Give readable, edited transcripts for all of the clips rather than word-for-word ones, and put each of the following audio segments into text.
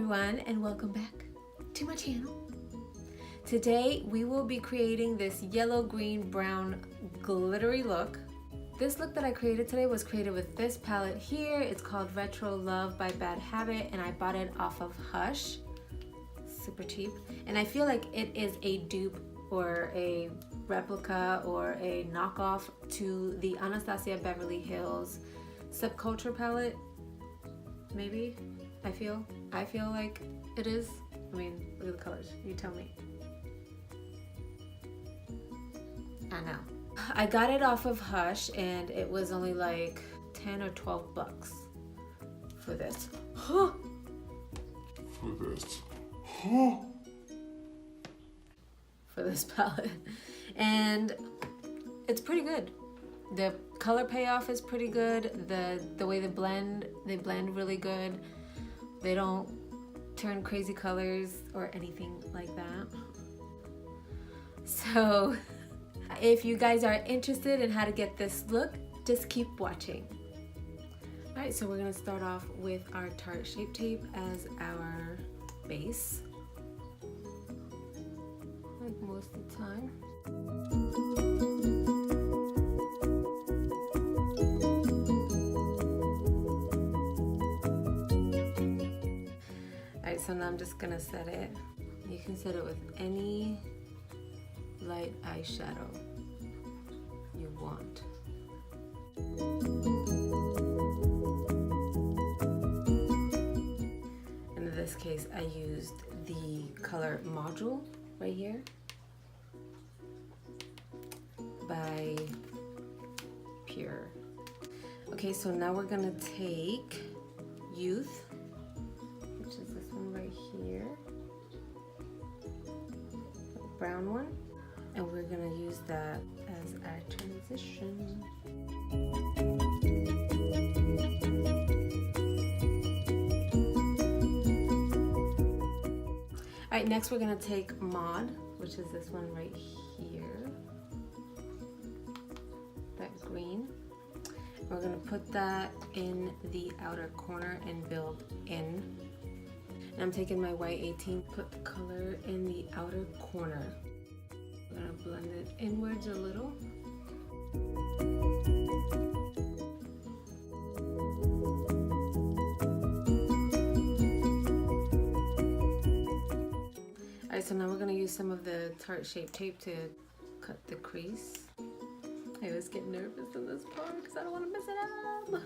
everyone, and welcome back to my channel. Today we will be creating this yellow, green, brown glittery look. This look that I created today was created with this palette here. It's called Retro Love by Bad Habit, and I bought it off of Hush. Super cheap. And I feel like it is a dupe or a replica or a knockoff to the Anastasia Beverly Hills Subculture palette. Maybe. I feel like it is. I mean, look at the colors. You tell me. I know. I got it off of Hush and it was only like 10 or 12 bucks for this. For this palette. And it's pretty good. The color payoff is pretty good. The way they blend really good. They don't turn crazy colors or anything like that. So if you guys are interested in how to get this look, just keep watching. All right, so we're gonna start off with our Tarte Shape Tape as our base, like most of the time. So now I'm just gonna set it. You can set it with any light eyeshadow you want. And in this case, I used the color Module right here by Pure. Okay, so now we're gonna take Youth, which is this one right here, the brown one, and we're gonna use that as our transition. All right, next we're gonna take Mod, which is this one right here, that green. We're gonna put that in the outer corner and build in. And I'm taking my white 18, put the color in the outer corner. I'm gonna blend it inwards a little. All right, so now we're gonna use some of the Tarte Shape Tape to cut the crease. I always get nervous in this part because I don't want to mess it up.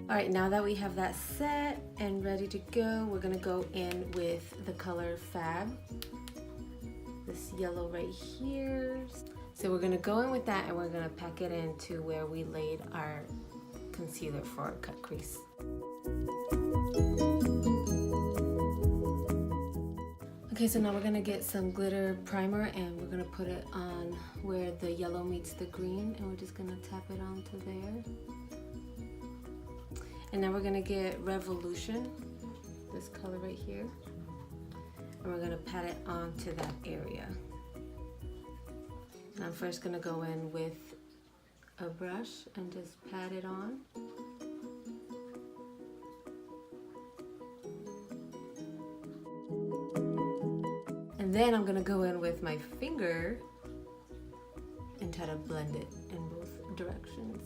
All right, now that we have that set and ready to go, we're gonna go in with the color Fab. This yellow right here. So we're gonna go in with that and we're gonna pack it into where we laid our concealer for our cut crease. Okay, so now we're gonna get some glitter primer and we're gonna put it on where the yellow meets the green, and we're just gonna tap it onto there. And now we're gonna get Revolution, this color right here, and we're gonna pat it onto that area. And I'm first gonna go in with a brush and just pat it on. And then I'm gonna go in with my finger and try to blend it in both directions.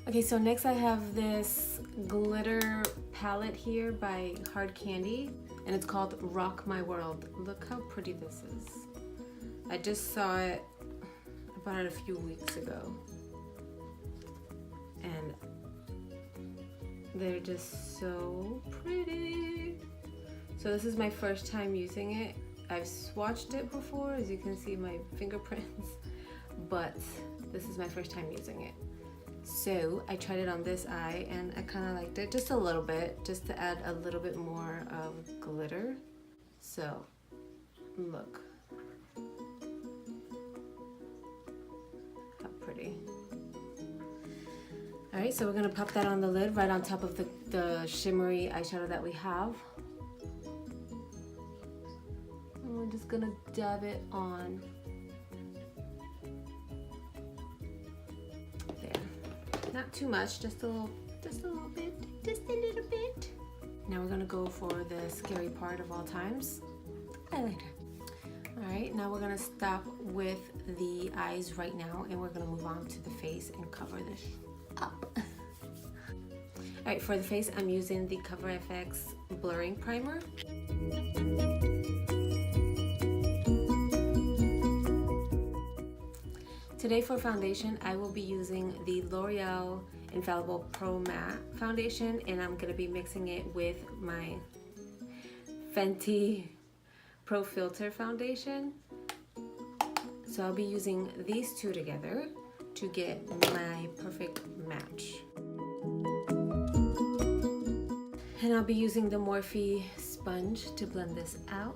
Okay, so next I have this glitter palette here by Hard Candy, and it's called Rock My World. Look how pretty this is. I just saw it, I bought it a few weeks ago, and they're just so pretty. So this is my first time using it. I've swatched it before, as you can see my fingerprints, but this is my first time using it. So I tried it on this eye and I kind of liked it just a little bit, just to add a little bit more of glitter. So look how pretty. All Alright, so we're going to pop that on the lid right on top of the shimmery eyeshadow that we have. And we're just going to dab it on. There. Not too much, just a little bit. Just a little bit. Now we're going to go for the scary part of all times, eyeliner. Alright, now we're going to stop with the eyes right now and we're going to move on to the face and cover this up. Alright, for the face I'm using the Cover FX blurring primer. Today for foundation I will be using the L'Oreal Infallible Pro Matte foundation, and I'm going to be mixing it with my Fenty Pro Filter foundation. So I'll be using these two together to get my perfect match. And I'll be using the Morphe sponge to blend this out.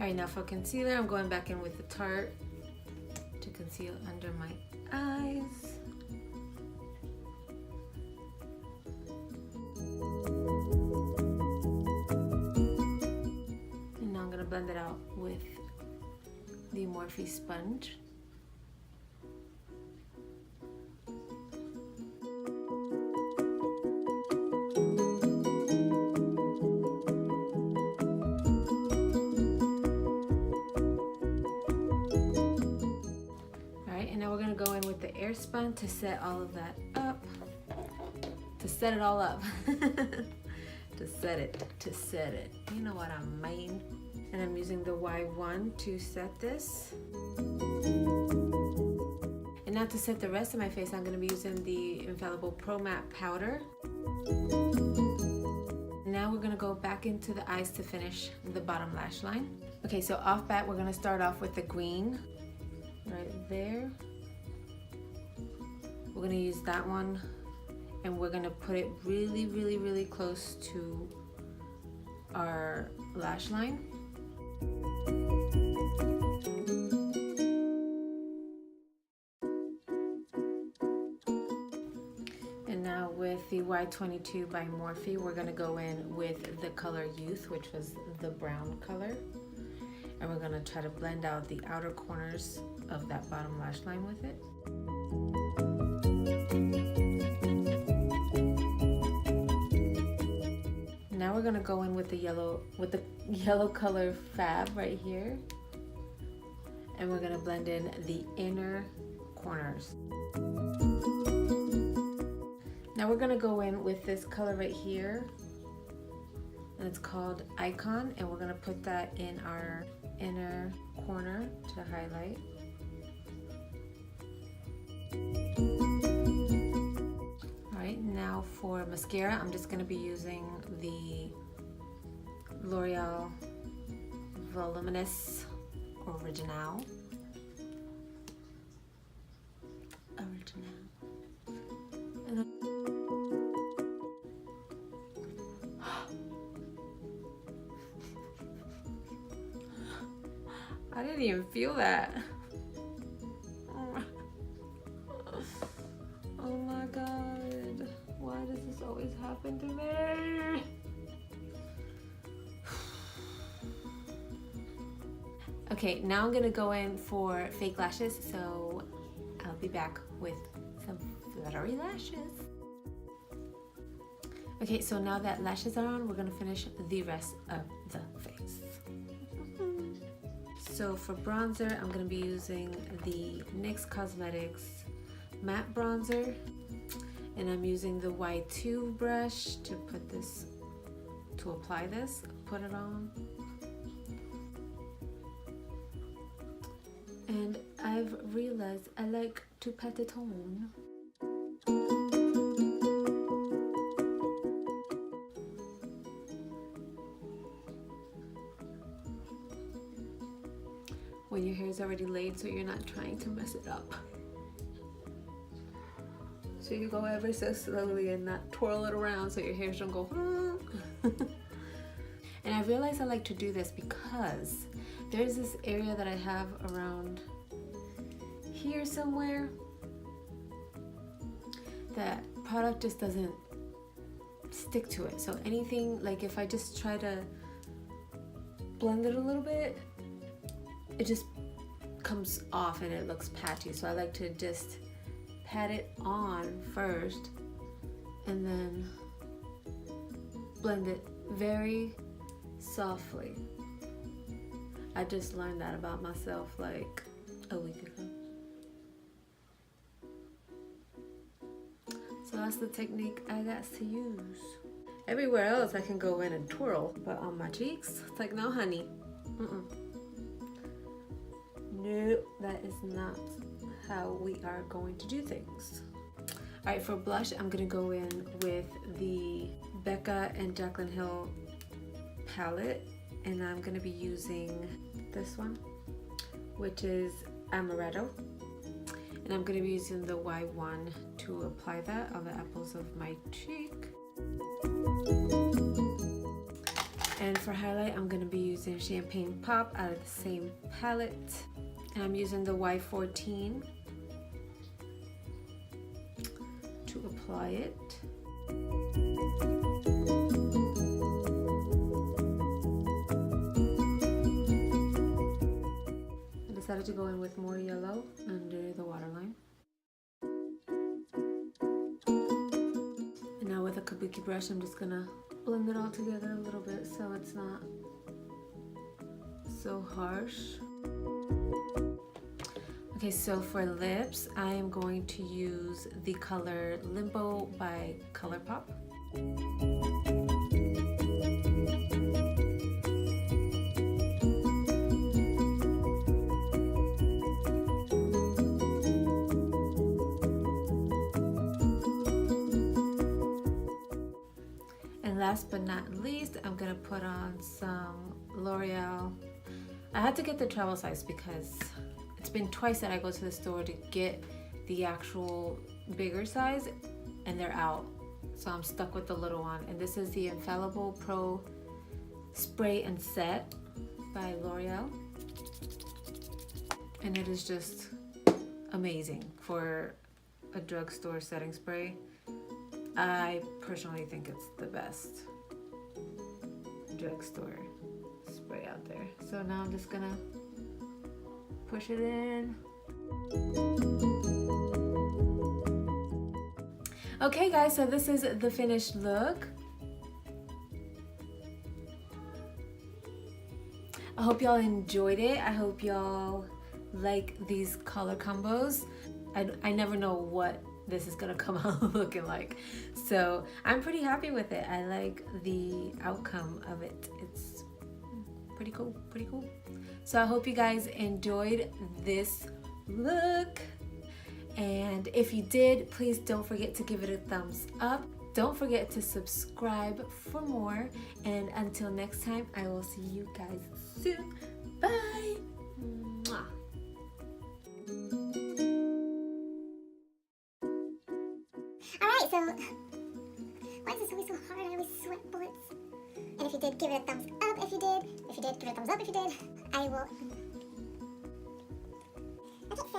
Alright, now for concealer, I'm going back in with the Tarte to conceal under my eyes. And now I'm going to blend it out with the Morphe sponge. Go in with the air spun to set all of that up, to set it all up. to set it, you know what I mean. And I'm using the Y1 to set this. And now to set the rest of my face, I'm going to be using the Infallible Pro Matte powder. Now we're going to go back into the eyes to finish the bottom lash line. Okay, so off bat we're going to start off with the green right there. We're going to use that one and we're going to put it really, really, really close to our lash line. And now with the Y22 by Morphe, we're going to go in with the color Youth, which was the brown color. And we're going to try to blend out the outer corners of that bottom lash line with it. Now we're gonna go in with the yellow color fab right here, and we're gonna blend in the inner corners. Now we're gonna go in with this color right here, and it's called Icon, and we're gonna put that in our inner corner to highlight. Alright, now for mascara, I'm just going to be using the L'Oreal Voluminous Original. And then I didn't even feel that. Oh my god, why does this always happen to me? Okay, now I'm gonna go in for fake lashes, so I'll be back with some fluttery lashes. Okay, so now that lashes are on, we're gonna finish the rest of the face. So for bronzer, I'm gonna be using the NYX Cosmetics matte bronzer, and I'm using the Y2 brush to apply this, put it on. And I've realized I like to pat it on. already laid so you're not trying to mess it up. So you go ever so slowly and not twirl it around so your hairs don't go And I realized I like to do this because there's this area that I have around here somewhere that product just doesn't stick to it. So anything, like if I just try to blend it a little bit, it just comes off and it looks patchy. So I like to just pat it on first and then blend it very softly. I just learned that about myself like a week ago. So that's the technique I got to use. Everywhere else I can go in and twirl, but on my cheeks, it's like, no honey. No, that is not how we are going to do things. All right, for blush, I'm gonna go in with the Becca and Jaclyn Hill palette, and I'm gonna be using this one, which is Amaretto. And I'm gonna be using the Y1 to apply that on the apples of my cheek. And for highlight, I'm gonna be using Champagne Pop out of the same palette. And I'm using the Y14 to apply it. I decided to go in with more yellow under the waterline. And now with a kabuki brush, I'm just gonna blend it all together a little bit so it's not so harsh. Okay, so for lips, I am going to use the color Limbo by ColourPop. And last but not least, I'm gonna put on some L'Oreal. I had to get the travel size because it's been twice that I go to the store to get the actual bigger size and they're out. So I'm stuck with the little one. And this is the Infallible Pro Spray and Set by L'Oreal. And it is just amazing for a drugstore setting spray. I personally think it's the best drugstore spray out there. So now I'm just gonna push it in. Okay guys, so this is the finished look. I hope y'all enjoyed it. I hope y'all like these color combos. I never know what this is gonna come out looking like. So I'm pretty happy with it. I like the outcome of it. It's pretty cool, pretty cool. So I hope you guys enjoyed this look. And if you did, please don't forget to give it a thumbs up. Don't forget to subscribe for more. And until next time, I will see you guys soon. Bye. Mwah. Alright, so why is this always so hard? I always sweat bullets. And if you did, give it a thumbs up if you did. If you did, give it a thumbs up if you did. I will... Okay, so...